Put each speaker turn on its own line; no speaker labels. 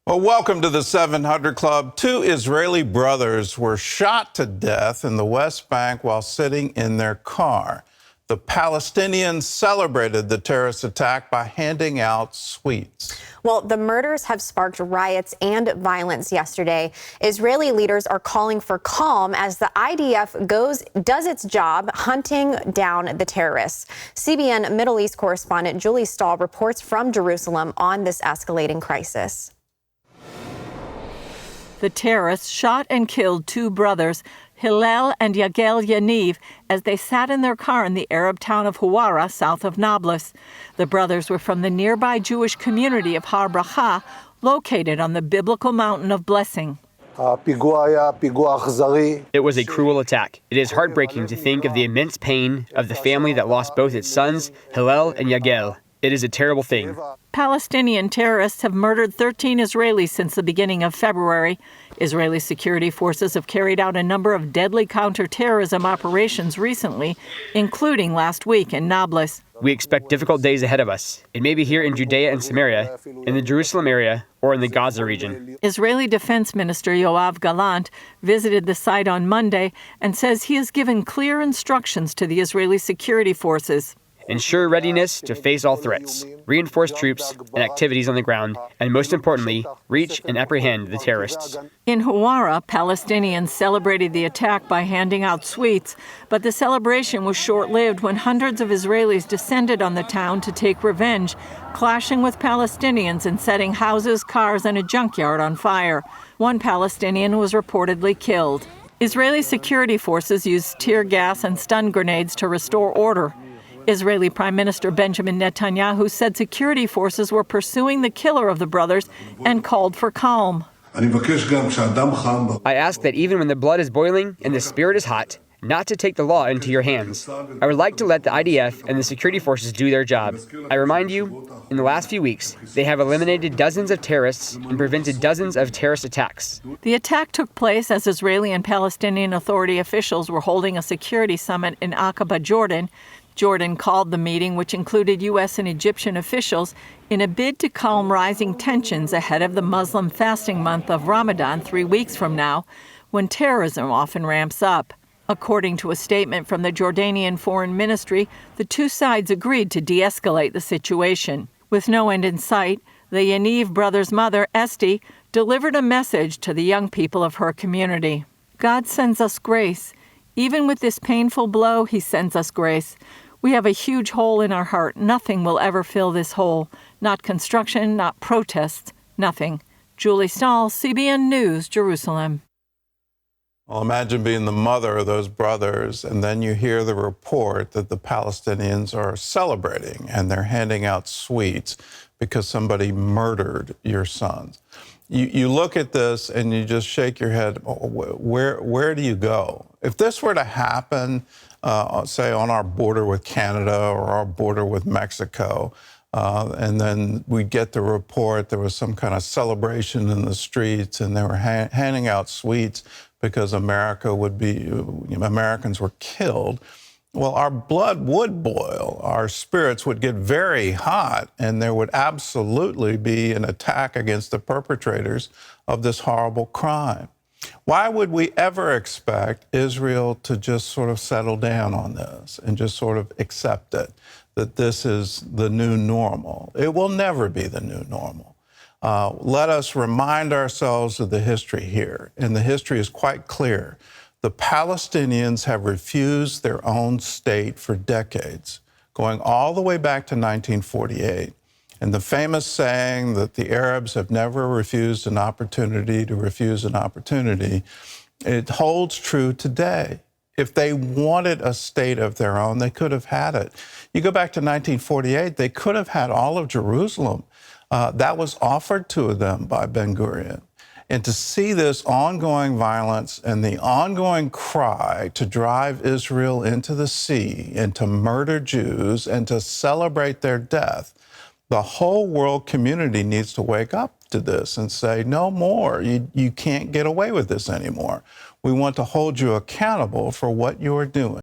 Well, welcome to the 700 Club. Two Israeli brothers were shot to death in the West Bank while sitting in their car. The Palestinians celebrated the terrorist attack by handing out sweets.
Well, the murders have sparked riots and violence yesterday. Israeli leaders are calling for calm as the IDF does its job hunting down the terrorists. CBN Middle East correspondent Julie Stahl reports from Jerusalem on this escalating crisis.
The terrorists shot and killed two brothers, Hillel and Yagel Yaniv, as they sat in their car in the Arab town of Huwara, south of Nablus. The brothers were from the nearby Jewish community of Har Bracha, located on the biblical mountain of blessing.
It was a cruel attack. It is heartbreaking to think of the immense pain of the family that lost both its sons, Hillel and Yagel. It is a terrible thing.
Palestinian terrorists have murdered 13 Israelis since the beginning of February. Israeli security forces have carried out a number of deadly counterterrorism operations recently, including last week in Nablus.
We expect difficult days ahead of us. It may be here in Judea and Samaria, in the Jerusalem area, or in the Gaza region.
Israeli Defense Minister Yoav Gallant visited the site on Monday and says he has given clear instructions to the Israeli security forces.
Ensure readiness to face all threats, reinforce troops and activities on the ground, and most importantly, reach and apprehend the terrorists.
In Huwara, Palestinians celebrated the attack by handing out sweets, but the celebration was short-lived when hundreds of Israelis descended on the town to take revenge, clashing with Palestinians and setting houses, cars, and a junkyard on fire. One Palestinian was reportedly killed. Israeli security forces used tear gas and stun grenades to restore order. Israeli Prime Minister Benjamin Netanyahu said security forces were pursuing the killer of the brothers and called for calm.
I ask that even when the blood is boiling and the spirit is hot, not to take the law into your hands. I would like to let the IDF and the security forces do their job. I remind you, in the last few weeks, they have eliminated dozens of terrorists and prevented dozens of terrorist attacks.
The attack took place as Israeli and Palestinian Authority officials were holding a security summit in Aqaba, Jordan. Jordan called the meeting, which included U.S. and Egyptian officials, in a bid to calm rising tensions ahead of the Muslim fasting month of Ramadan 3 weeks from now, when terrorism often ramps up. According to a statement from the Jordanian Foreign Ministry, the two sides agreed to de-escalate the situation. With no end in sight, the Yaniv brothers' mother, Esti, delivered a message to the young people of her community. God sends us grace. Even with this painful blow, he sends us grace. We have a huge hole in our heart. Nothing will ever fill this hole. Not construction, not protests, nothing. Julie Stahl, CBN News, Jerusalem.
Well, imagine being the mother of those brothers, and then you hear the report that the Palestinians are celebrating and they're handing out sweets because somebody murdered your sons. You look at this and you just shake your head. Where do you go? If this were to happen, say on our border with Canada or our border with Mexico, and then we get the report there was some kind of celebration in the streets and they were handing out sweets because Americans were killed. Well, our blood would boil, our spirits would get very hot, and there would absolutely be an attack against the perpetrators of this horrible crime. Why would we ever expect Israel to just sort of settle down on this and just sort of accept it, that this is the new normal? It will never be the new normal. Let us remind ourselves of the history here, and the history is quite clear. The Palestinians have refused their own state for decades, going all the way back to 1948. And the famous saying that the Arabs have never refused an opportunity to refuse an opportunity, it holds true today. If they wanted a state of their own, they could have had it. You go back to 1948, they could have had all of Jerusalem. That was offered to them by Ben-Gurion. And to see this ongoing violence and the ongoing cry to drive Israel into the sea and to murder Jews and to celebrate their death, the whole world community needs to wake up to this and say, no more. You can't get away with this anymore. We want to hold you accountable for what you are doing.